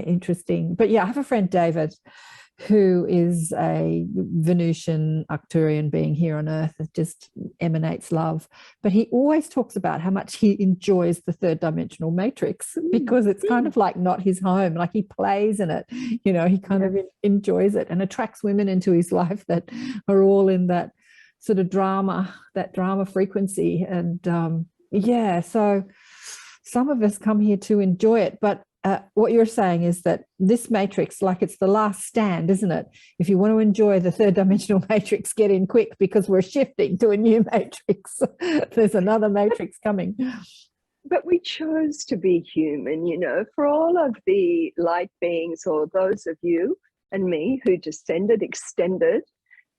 interesting. But yeah, I have a friend, David, who is a Venusian Arcturian being here on Earth that just emanates love. But he always talks about how much he enjoys the third dimensional matrix because it's kind of like not his home. Like he plays in it, he kind of enjoys it and attracts women into his life that are all in that sort of drama, that drama frequency. And so some of us come here to enjoy it, but what you're saying is that this matrix, like it's the last stand, isn't it? If you want to enjoy the third dimensional matrix, get in quick because we're shifting to a new matrix. There's another matrix coming. But we chose to be human, for all of the light beings or those of you and me who extended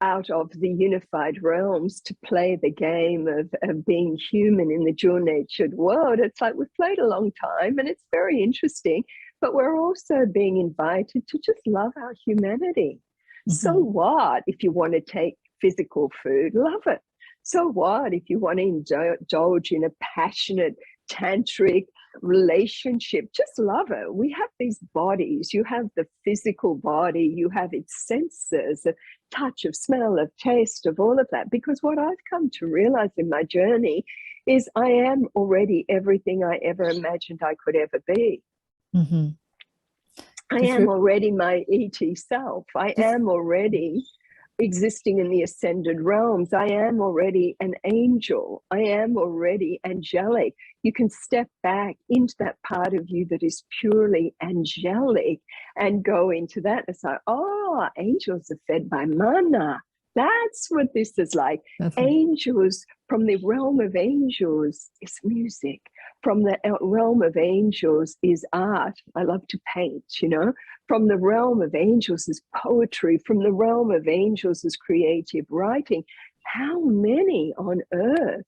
out of the unified realms to play the game of being human in the dual-natured world. It's like we've played a long time and it's very interesting, but we're also being invited to just love our humanity. Mm-hmm. So what if you want to take physical food? Love it. So what if you want to indulge in a passionate tantric relationship? Just love it. We have these bodies. You have the physical body, you have its senses, a touch of smell, of taste, of all of that. Because what I've come to realize in my journey is I am already everything I ever imagined I could ever be. Mm-hmm. I am already my ET self. I am already existing in the ascended realms. I am already an angel. I am already angelic. You can step back into that part of you that is purely angelic and go into that and say, oh, angels are fed by mana. That's what this is like. Angels, from the realm of angels is music. From the realm of angels is art. I love to paint, From the realm of angels is poetry. From the realm of angels is creative writing. How many on earth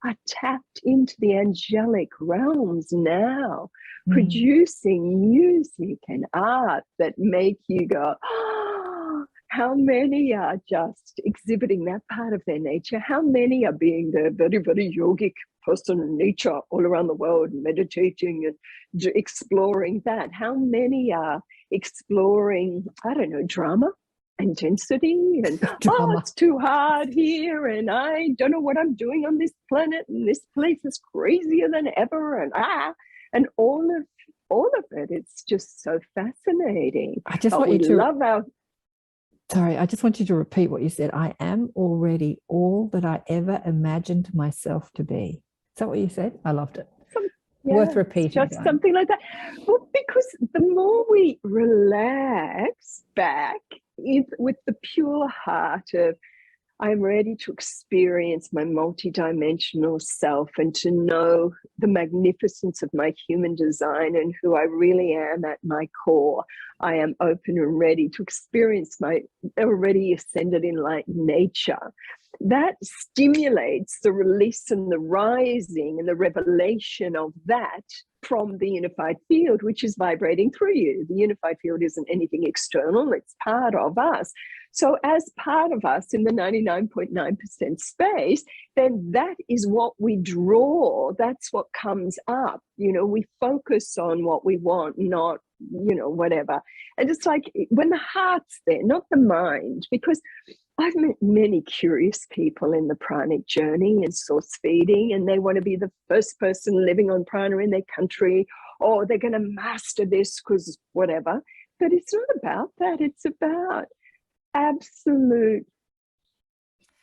are tapped into the angelic realms now, producing music and art that make you go, oh, how many are just exhibiting that part of their nature? How many are being the very, very yogic person in nature all around the world, meditating and exploring that? How many are exploring, I don't know, drama, intensity, and oh, it's too hard here, and I don't know what I'm doing on this planet, and this place is crazier than ever, and all of it. It's just so fascinating. I just want you to Sorry, I just want you to repeat what you said. I am already all that I ever imagined myself to be. Is that what you said? I loved it. Worth repeating. Just something like that. Well, because the more we relax back with the pure heart of, I'm ready to experience my multidimensional self and to know the magnificence of my human design and who I really am at my core. I am open and ready to experience my already ascended enlightened nature. That stimulates the release and the rising and the revelation of that from the unified field, which is vibrating through you. The unified field isn't anything external, it's part of us. So as part of us in the 99.9% space, then that is what we draw. That's what comes up. We focus on what we want, not, whatever. And it's like when the heart's there, not the mind, because I've met many curious people in the pranic journey and source feeding, and they want to be the first person living on prana in their country, or they're going to master this because whatever. But it's not about that. It's about absolute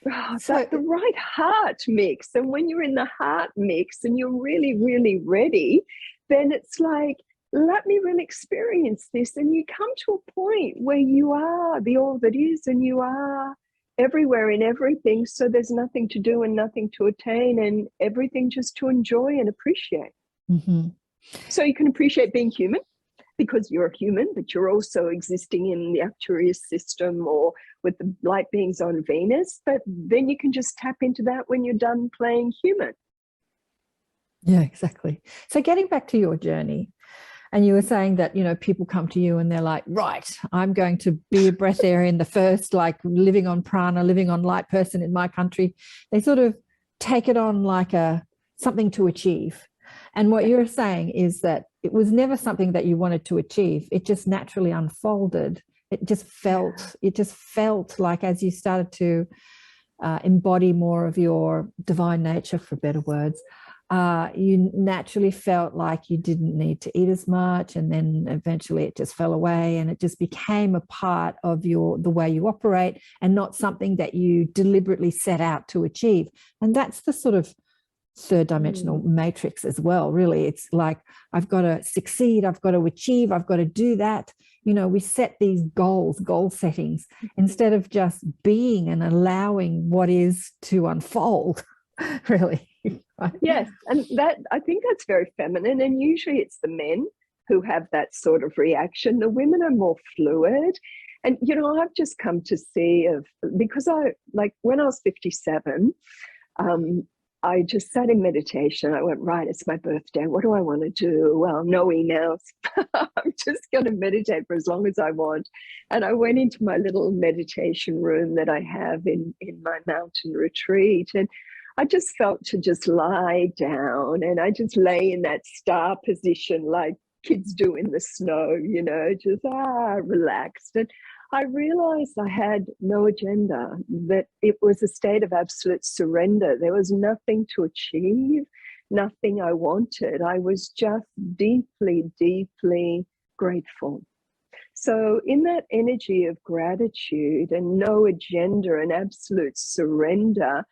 the right heart mix. And when you're in the heart mix and you're really, really ready, then it's like, let me really experience this. And you come to a point where you are the all that is, and you are everywhere in everything. So there's nothing to do and nothing to attain, and everything just to enjoy and appreciate. Mm-hmm. So you can appreciate being human, because you're a human, but you're also existing in the Arcturus system or with the light beings on Venus. But then you can just tap into that when you're done playing human. Yeah, exactly. So getting back to your journey, and you were saying that, people come to you and they're like, right, I'm going to be a breatharian, the first, like living on prana, living on light person in my country. They sort of take it on like something to achieve. And what you're saying is that it was never something that you wanted to achieve. It just naturally unfolded. It just felt like, as you started to embody more of your divine nature, for better words, you naturally felt like you didn't need to eat as much, and then eventually it just fell away, and it just became a part of the way you operate, and not something that you deliberately set out to achieve. And that's the sort of third dimensional matrix as well, really. It's like, I've got to succeed, I've got to achieve, I've got to do that. We set these goal settings instead of just being and allowing what is to unfold, really. Right? Yes, and that, I think that's very feminine, and usually it's the men who have that sort of reaction. The women are more fluid. And I've just come to see, because when I was 57, I just sat in meditation. I went, right, it's my birthday. What do I want to do? Well, no emails. I'm just going to meditate for as long as I want. And I went into my little meditation room that I have in my mountain retreat. And I just felt to just lie down, and I just lay in that star position like kids do in the snow, just relaxed. And I realized I had no agenda, that it was a state of absolute surrender. There was nothing to achieve, nothing I wanted. I was just deeply, deeply grateful. So in that energy of gratitude and no agenda and absolute surrender,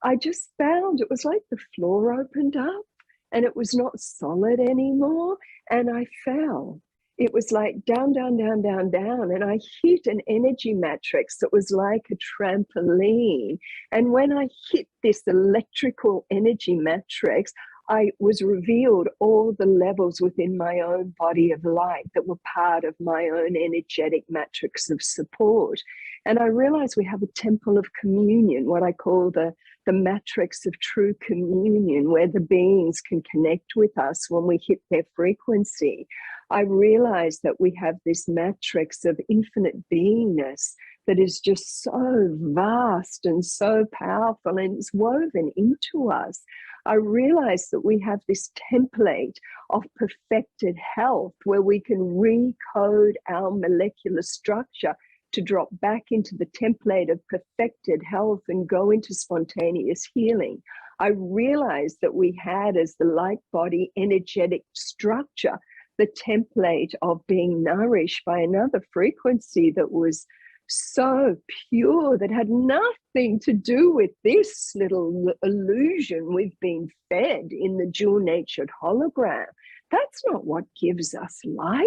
I just found it was like the floor opened up and it was not solid anymore, and I fell. It was like down, down, down, down, down. And I hit an energy matrix that was like a trampoline. And when I hit this electrical energy matrix, I was revealed all the levels within my own body of light that were part of my own energetic matrix of support. And I realized we have a temple of communion, what I call the matrix of true communion, where the beings can connect with us when we hit their frequency. I realized that we have this matrix of infinite beingness that is just so vast and so powerful, and it's woven into us. I realized that we have this template of perfected health where we can recode our molecular structure to drop back into the template of perfected health and go into spontaneous healing. I realized that we had, as the light body energetic structure, the template of being nourished by another frequency that was so pure, that had nothing to do with this little illusion we've been fed in the dual-natured hologram. That's not what gives us life,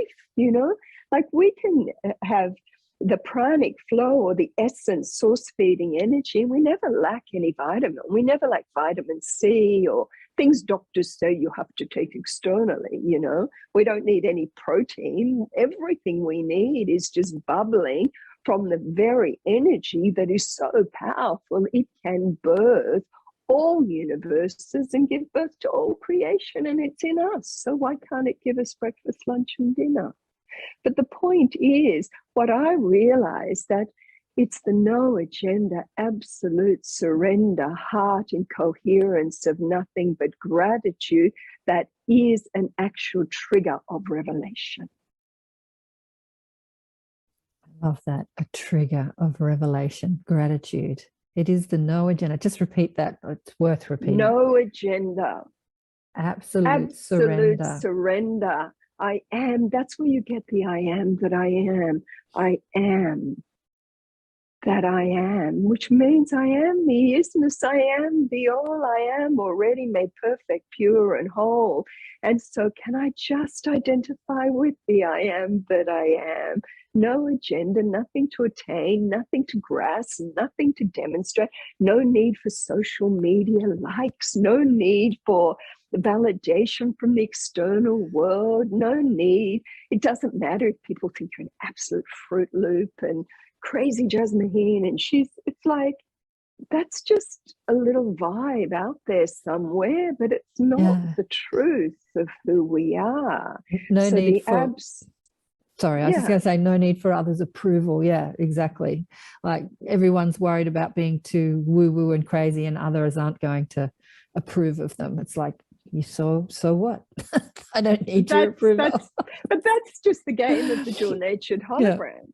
Like, we can have the pranic flow, or the essence source feeding energy, and we never lack any vitamin. We never lack vitamin C or things doctors say you have to take externally. We don't need any protein. Everything we need is just bubbling from the very energy that is so powerful. It can birth all universes and give birth to all creation, and it's in us. So why can't it give us breakfast, lunch, and dinner? But the point is, what I realized, that it's the no agenda, absolute surrender, heart in coherence of nothing but gratitude that is an actual trigger of revelation. I love that. A trigger of revelation, gratitude. It is the no agenda. Just repeat that. It's worth repeating. No agenda. Absolute surrender. I am. That's where you get the I am that I am. I am that I am, which means I am the isness. I am the all. I am already made perfect, pure, and whole. And so can I just identify with the I am that I am? No agenda, nothing to attain, nothing to grasp, nothing to demonstrate, no need for social media likes, no need for the validation from the external world, no need. It doesn't matter if people think you're an absolute Fruit Loop and crazy Jasmine, and it's like, that's just a little vibe out there somewhere, but it's not the truth of who we are. No need for... Sorry, I was just going to say, no need for others' approval. Yeah, exactly. Like, everyone's worried about being too woo-woo and crazy, and others aren't going to approve of them. It's like, you so what? I don't need your approval. But that's just the game of the dual-natured hologram.